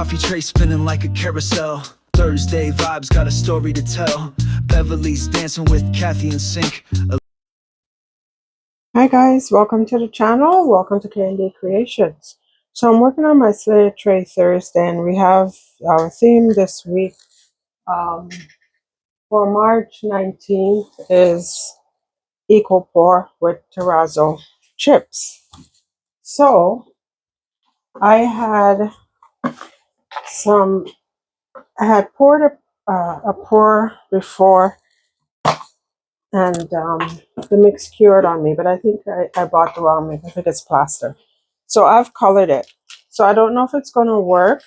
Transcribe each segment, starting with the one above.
coffee tray spinning like a carousel. Thursday vibes got a story to tell. Beverly's dancing with Kathy in sync. Hi guys, welcome to the channel. Welcome to KND Creations. So I'm working on my slated tray Thursday, and we have our theme this week for March 19th is equal pour with terrazzo chips. So I had poured a pour before, and the mix cured on me, but I think I bought the wrong mix. I think it's plaster. So I've colored it. So I don't know if it's going to work.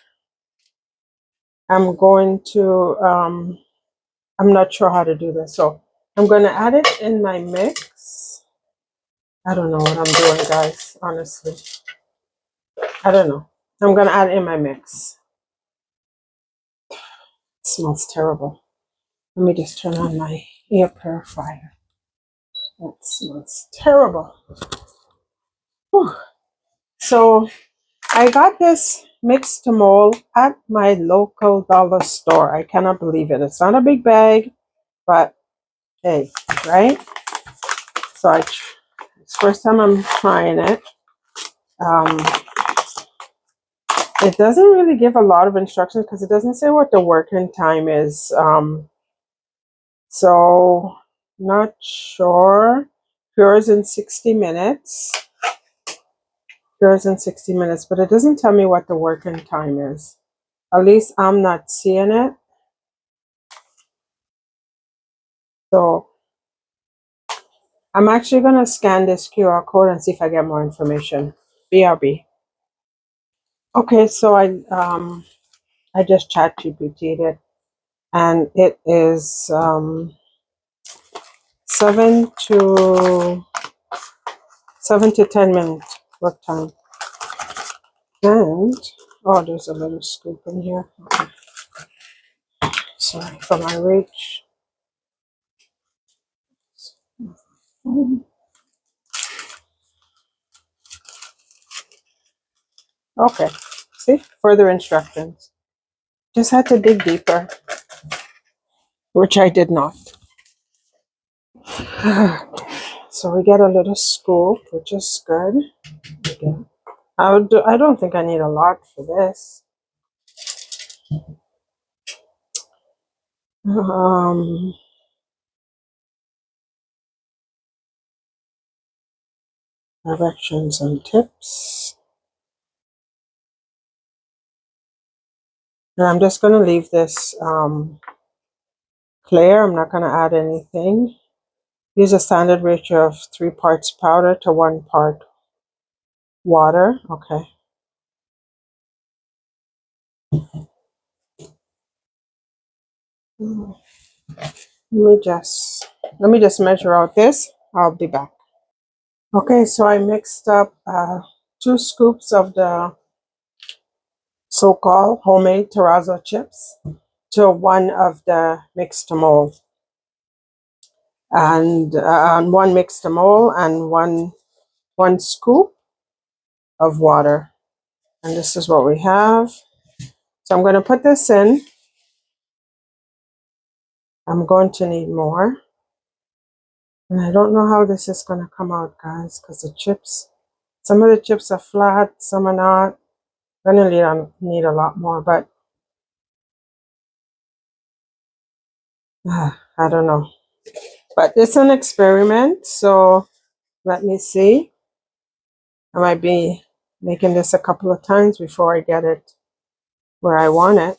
I'm not sure how to do this. So I'm going to add it in my mix. I don't know what I'm doing, guys, honestly. I don't know. I'm going to add it in my mix. It smells terrible. Let me just turn on my air purifier. That smells terrible. Whew. So I got this mix to mold at my local dollar store. I cannot believe it. It's not a big bag, but hey, right? So it's the first time I'm trying it. It doesn't really give a lot of instructions because it doesn't say what the working time is. So not sure. Cures in 60 minutes. Cures in 60 minutes, but it doesn't tell me what the working time is. At least I'm not seeing it. So I'm actually going to scan this QR code and see if I get more information. BRB. Okay, so I just chat GPT'd it, and it is 7 to 10 minutes work time. And oh, there's a little scoop in here. Okay. Sorry for my reach. Okay, see, further instructions. Just had to dig deeper, which I did not. So we get a little scoop, which is good. Okay. I don't think I need a lot for this. Directions and tips. And I'm just going to leave this clear. I'm not going to add anything. Use a standard ratio of 3 parts powder to 1 part water. Okay. Let me just measure out this. I'll be back. Okay, so I mixed up 2 scoops of the so-called homemade terrazzo chips to 1 of the mix to mold, and 1 mix to mold and one scoop of water. And this is what we have. So I'm going to put this in. I'm going to need more. And I don't know how this is going to come out, guys, because the chips, some of the chips are flat, some are not. I'm going to need a lot more, but I don't know. But it's an experiment, so let me see. I might be making this a couple of times before I get it where I want it.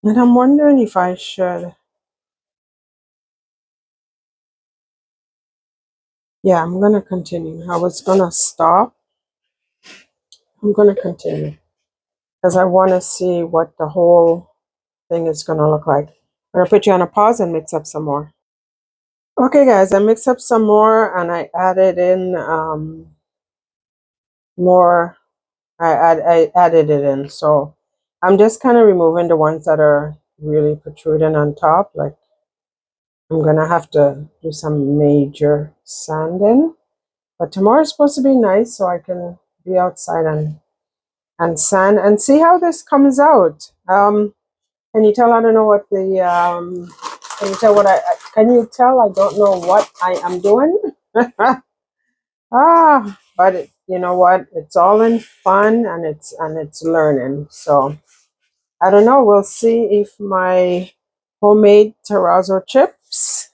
And I'm wondering if I should. Yeah, I'm going to continue. I was going to stop. I'm going to continue because I want to see what the whole thing is going to look like. I'm going to put you on a pause and mix up some more. Okay, guys, I mixed up some more and I added in more. I added it in. So I'm just kind of removing the ones that are really protruding on top. Like I'm going to have to do some major sanding. But tomorrow is supposed to be nice, so I can be outside and and sand and see how this comes out. Can you tell? I don't know what the can you tell what can you tell? I don't know what I am doing. But you know what? It's all in fun and it's learning. So I don't know. We'll see if my homemade terrazzo chips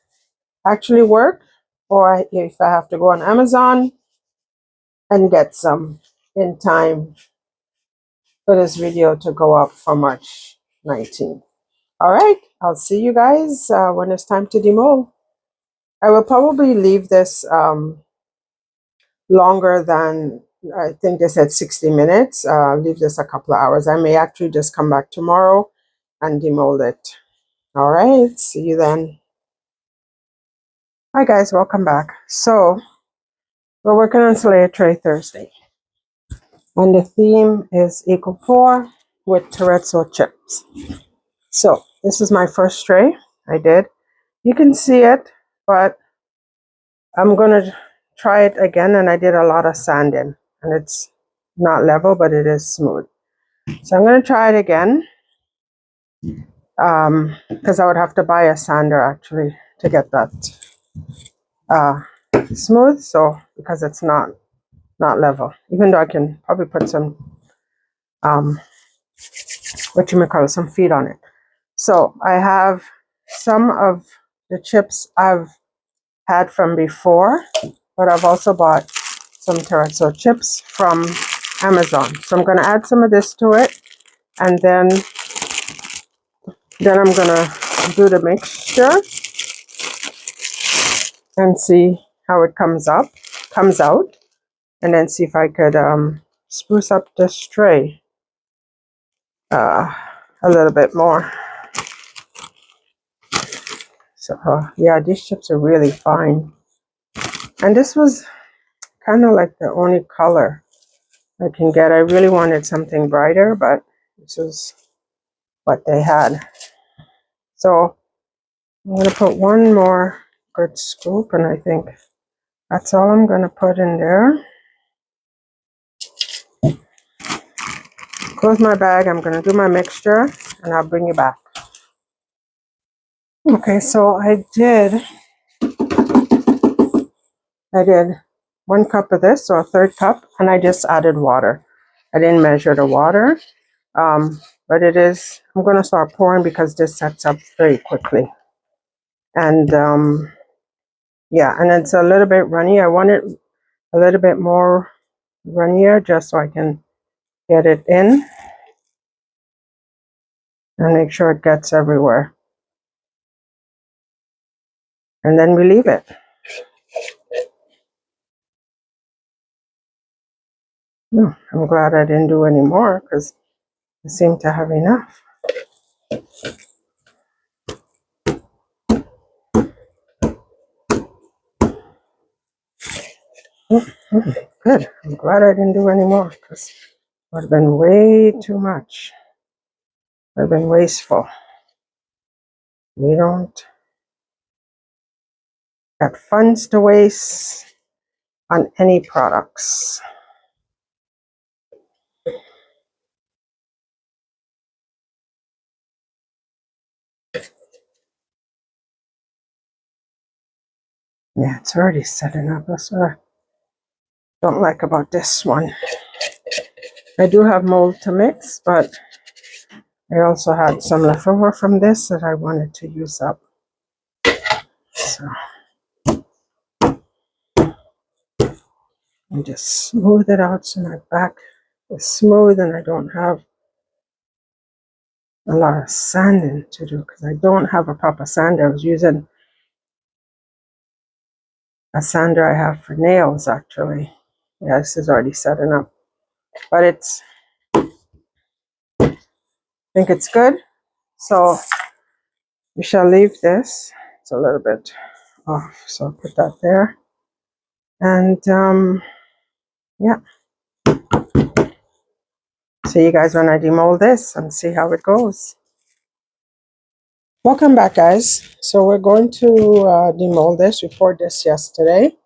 actually work, or if I have to go on Amazon and get some in time for this video to go up for March 19th. All right, I'll see you guys when it's time to demold. I will probably leave this longer than, I think they said 60 minutes. Leave this a couple of hours. I may actually just come back tomorrow and demold it. All right, see you then. Hi guys, welcome back. So we're working on Slayer Tray Thursday, and the theme is Eco Pour with Terrazzo chips. So this is my first tray I did. You can see it, but I'm gonna try it again, and I did a lot of sanding, and it's not level, but it is smooth. So I'm gonna try it again, because I would have to buy a sander actually to get that smooth. So because it's not level, even though I can probably put some some feet on it. So I have some of the chips I've had from before, but I've also bought some terrazzo chips from Amazon. So I'm going to add some of this to it, and then I'm going to do the mixture and see how it comes out, and then see if I could spruce up this tray a little bit more. So yeah, these chips are really fine, and this was kind of like the only color I can get. I really wanted something brighter, but this is what they had. So I'm going to put one more good scoop, and I think that's all I'm going to put in there. Close my bag. I'm going to do my mixture, and I'll bring you back. Okay, so I did 1 cup of this, or a third cup, and I just added water. I didn't measure the water, but it is, I'm going to start pouring because this sets up very quickly. And yeah, and it's a little bit runny. I want it a little bit more runnier just so I can get it in and make sure it gets everywhere. And then we leave it. I'm glad I didn't do any more because I seem to have enough. Good. I'm glad I didn't do any more because it would have been way too much. It would have been wasteful. We don't have funds to waste on any products. Yeah, it's already setting up. That's what I don't like about this one. I do have mold to mix, but I also had some leftover from this that I wanted to use up. So I just smooth it out so my back is smooth and I don't have a lot of sanding to do because I don't have a proper sander. I was using a sander I have for nails actually. Yeah, this is already setting up, but I think it's good. So we shall leave this. It's a little bit off, so I'll put that there. And yeah, see you guys when I demold this and see how it goes. Welcome back, guys. So we're going to demold this. We poured this yesterday,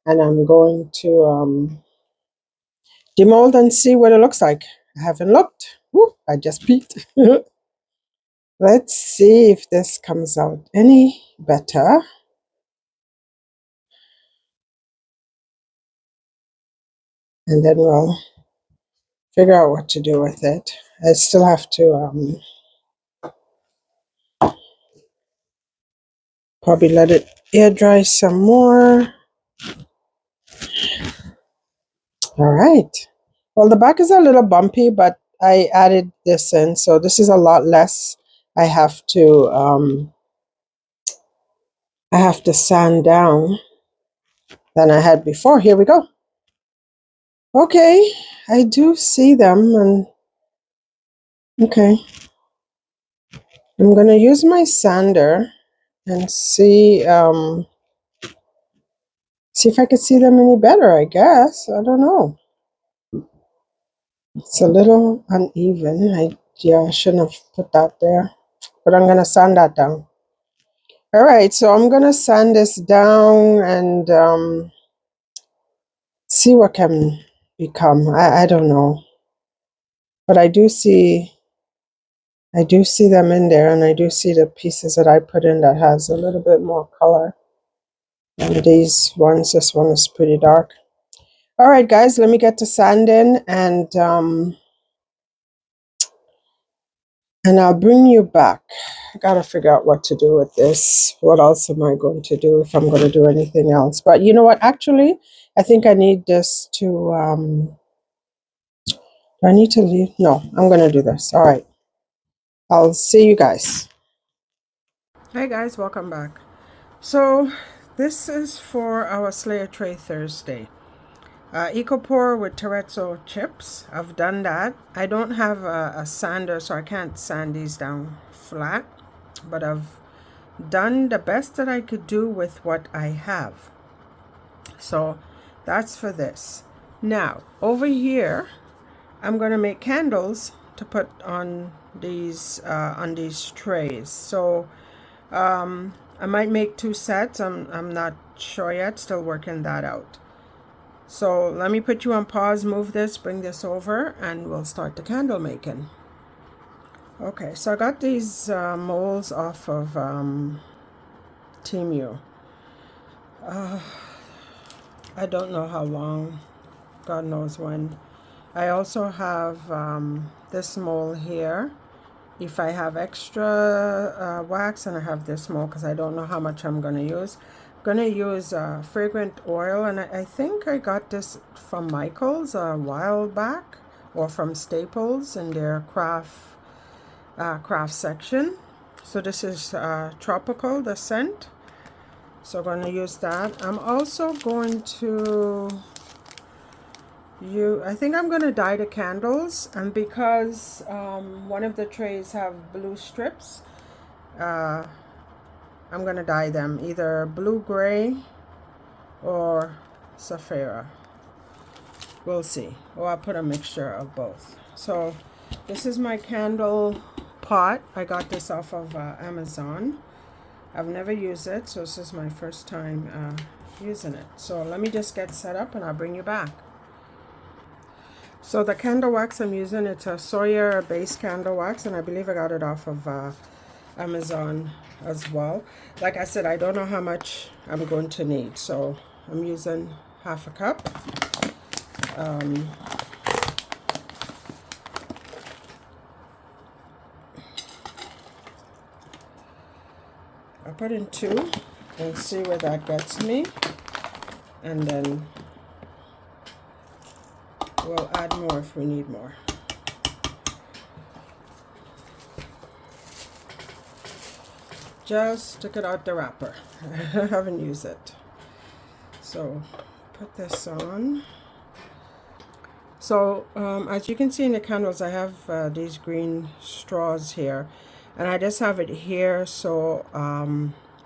and I'm going to demold and see what it looks like. I haven't looked. Woo, I just peeked. Let's see if this comes out any better. And then we'll figure out what to do with it. I still have to probably let it air dry some more. All right. Well, the back is a little bumpy, but I added this in, so this is a lot less. I have to sand down than I had before. Here we go. Okay, I do see them, and okay. I'm gonna use my sander and see if I could see them any better, I guess. I don't know. It's a little uneven. I shouldn't have put that there, but I'm gonna sand that down. All right, so I'm gonna sand this down and see what can become. I don't know, but I do see them in there, and I do see the pieces that I put in that has a little bit more color. And these ones, this one is pretty dark. All right, guys, let me get to sanding, and I'll bring you back. I gotta figure out what to do with this. What else am I going to do, if I'm going to do anything else? But you know what? Actually, I think I need this to, do I need to leave? No, I'm going to do this. All right. I'll see you guys. Hey guys, welcome back. So this is for our Slayer Tray Thursday. Eco-pour with Terrazzo chips. I've done that. I don't have a sander, so I can't sand these down flat, but I've done the best that I could do with what I have. So that's for this. Now over here, I'm going to make candles to put on these trays. So I might make 2 sets. I'm not sure yet. Still working that out. So let me put you on pause, move this, bring this over, and we'll start the candle making. Okay, so I got these molds off of Temu. I don't know how long, God knows when. I also have this mold here. If I have extra wax, and I have this mold because I don't know how much I'm going to use. I'm going to use fragrant oil, and I think I got this from Michael's a while back, or from Staples in their craft section. So this is tropical, the scent. So I'm going to use that. I'm also going to I think I'm going to dye the candles, and because one of the trays have blue strips, I'm going to dye them either blue-gray or sapphire. We'll see. Or I'll put a mixture of both. So this is my candle pot. I got this off of Amazon. I've never used it, so this is my first time using it. So let me just get set up, and I'll bring you back. So the candle wax I'm using, it's a Sawyer base candle wax, and I believe I got it off of Amazon as well. Like I said, I don't know how much I'm going to need, so I'm using half a cup. I put in 2 and see where that gets me, and then we'll add more if we need more. Just took it out the wrapper. I haven't used it. So put this on. So as you can see in the candles, I have these green straws here, and I just have it here so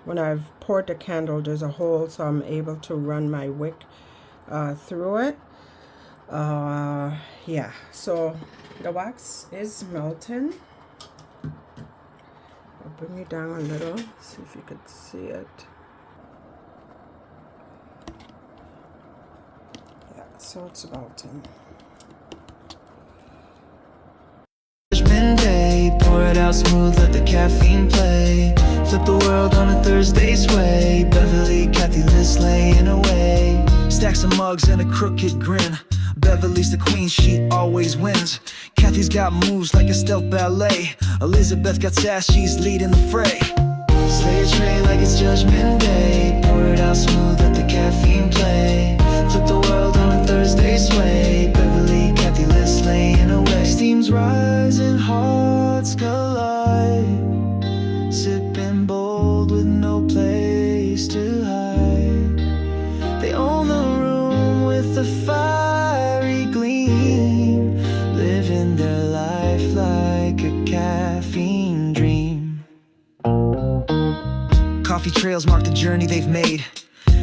when I've poured the candle, there's a hole, so I'm able to run my wick through it. Yeah, so the wax is melting. I'll bring it down a little, see if you could see it. Yeah, so it's melting. out smooth, let the caffeine play. Flip the world on a Thursday sway. Beverly, Kathy, Liz laying away. Stacks of mugs and a crooked grin. Beverly's the queen, she always wins. Kathy's got moves like a stealth ballet. Elisabeth got sass, she's leading the fray. Slay a tray like it's Judgment Day. Pour it out smooth, let the caffeine play. Flip the world on a Thursday sway. Beverly, Kathy, Liz laying away. Steam's rising, hearts collide. Sipping bold with no place to hide. They own the room with a fiery gleam, living their life like a caffeine dream. Coffee trails mark the journey they've made.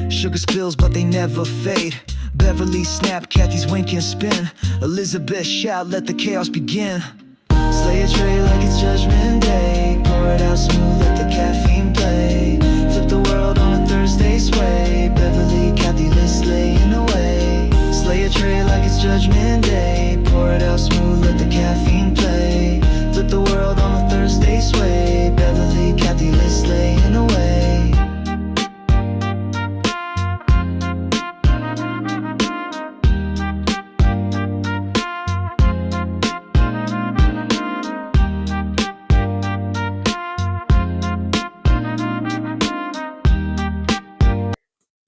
Sugar spills but they never fade. Beverly snap, Kathy's wink and spin. Elisabeth shout, let the chaos begin. Slay a tray like it's Judgment Day. Pour it out smooth, let the caffeine play. Flip the world on a Thursday sway. Beverly, Kathy, Liz laying away. Slay a tray like it's Judgment Day. Pour it out smooth, let the caffeine play. Flip the world on a Thursday sway. Beverly, Kathy, Liz laying away.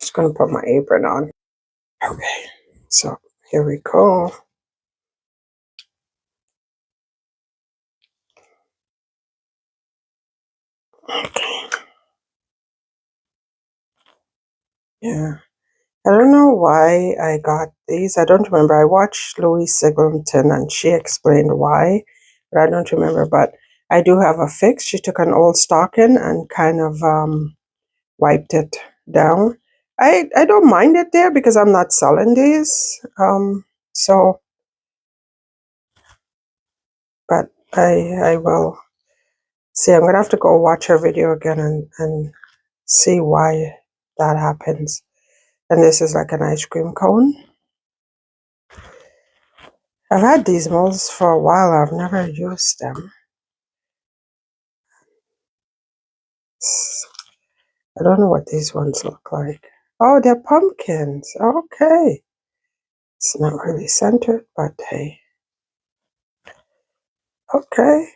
Just gonna put my apron on. Okay, so here we go. Okay. Yeah. I don't know why I got these. I don't remember. I watched Louise Sigleton and she explained why, but I don't remember. But I do have a fix. She took an old stocking and kind of wiped it down. I don't mind it there because I'm not selling these. So, but I will see. I'm gonna have to go watch her video again and see why that happens. And this is like an ice cream cone. I've had these molds for a while. I've never used them. I don't know what these ones look like. Oh, they're pumpkins. Okay. It's not really centered, but hey. Okay.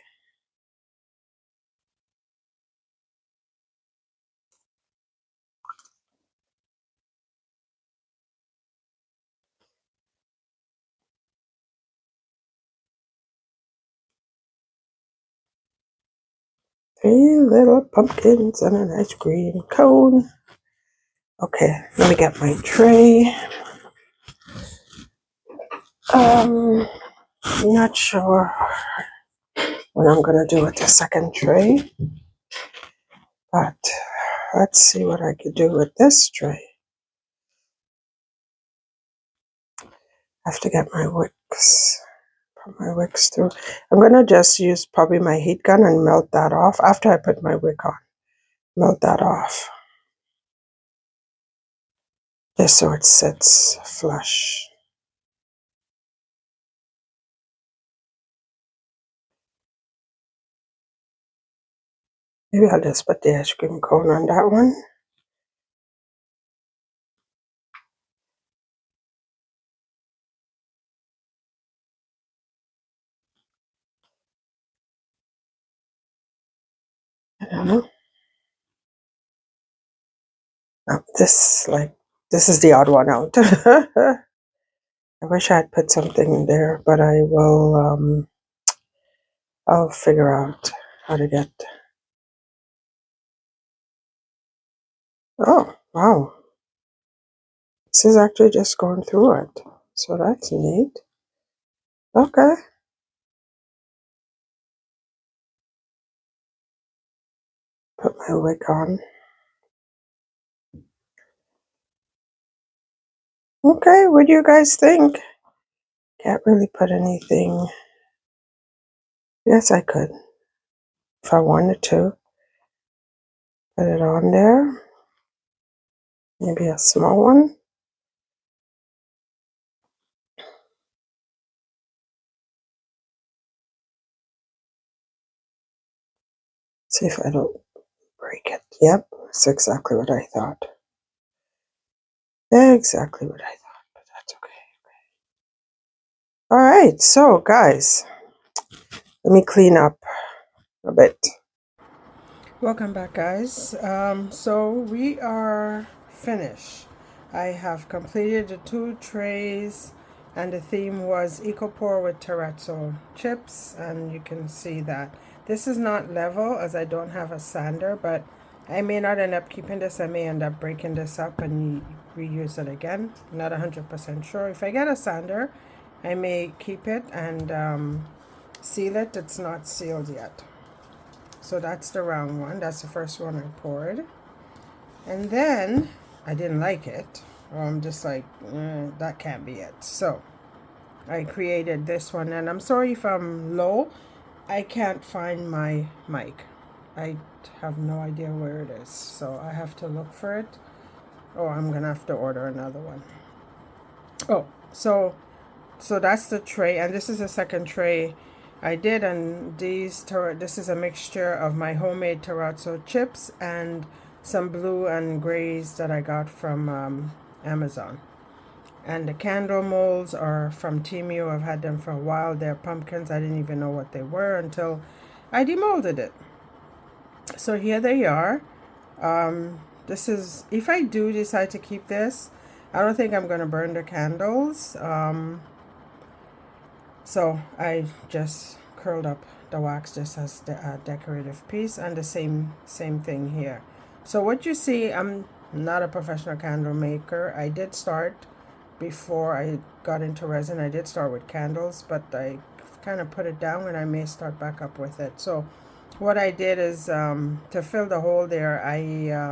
Three little pumpkins and an ice cream cone. Okay, let me get my tray. Not sure what I'm gonna do with the second tray, but let's see what I could do with this tray. I have to get my wicks. Put my wicks through. I'm gonna just use probably my heat gun and melt that off after I put my wick on. Melt that off. Just so it sits flush. Maybe I'll just put the ice cream cone on that one. I don't know. Oh, this is the odd one out. I wish I had put something in there, but I will I'll figure out how to get. Oh, wow. This is actually just going through it. So that's neat. Okay. Put my wick on. Okay, what do you guys think? Can't really put anything. Yes, I could. If I wanted to. Put it on there. Maybe a small one. See if I don't break it. Yep, that's exactly what I thought. Exactly what I thought, but that's okay. All right, so guys, let me clean up a bit. Welcome back, guys. So we are finished. I have completed the 2 trays, and the theme was Eco-Pour with Terrazzo chips, and you can see that this is not level as I don't have a sander, but I may not end up keeping this. I may end up breaking this up and reuse it again. Not 100% sure. If I get a sander, I may keep it and seal it. It's not sealed yet. So that's the round one. That's the first one I poured. And then I didn't like it. I'm just like, that can't be it. So I created this one. And I'm sorry if I'm low. I can't find my mic. I have no idea where it is. So I have to look for it. Oh, I'm going to have to order another one. Oh, so that's the tray. And this is the second tray I did, and this is a mixture of my homemade terrazzo chips and some blue and grays that I got from Amazon. And the candle molds are from Temu. I've had them for a while. They're pumpkins. I didn't even know what they were until I demolded it. So here they are. This is, if I do decide to keep this, I don't think I'm going to burn the candles. So I just curled up the wax just as the decorative piece, and the same thing here. So what you see, I'm not a professional candle maker. I did start before I got into resin. I did start with candles, but I kind of put it down, and I may start back up with it. So what I did is to fill the hole there, I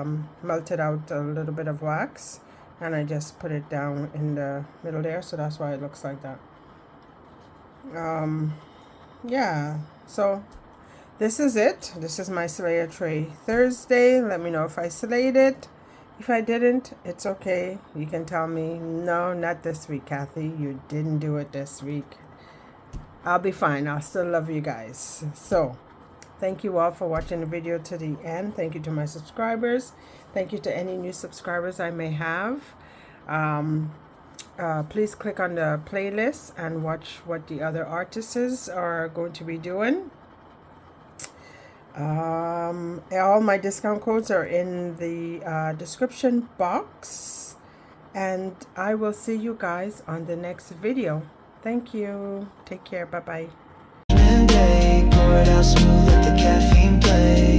melted out a little bit of wax, and I just put it down in the middle there. So that's why it looks like that. Yeah, so this is it. This is my Slayer tray Thursday. Let me know if I slayed it. If I didn't, it's okay. You can tell me, no, not this week, Kathy. You didn't do it this week. I'll be fine. I'll still love you guys. So thank you all for watching the video to the end. Thank you to my subscribers. Thank you to any new subscribers I may have. Please click on the playlist and watch what the other artists are going to be doing. All my discount codes are in the description box, and I will see you guys on the next video. Thank you. Take care. Bye bye. Pour it out smooth, let the caffeine play.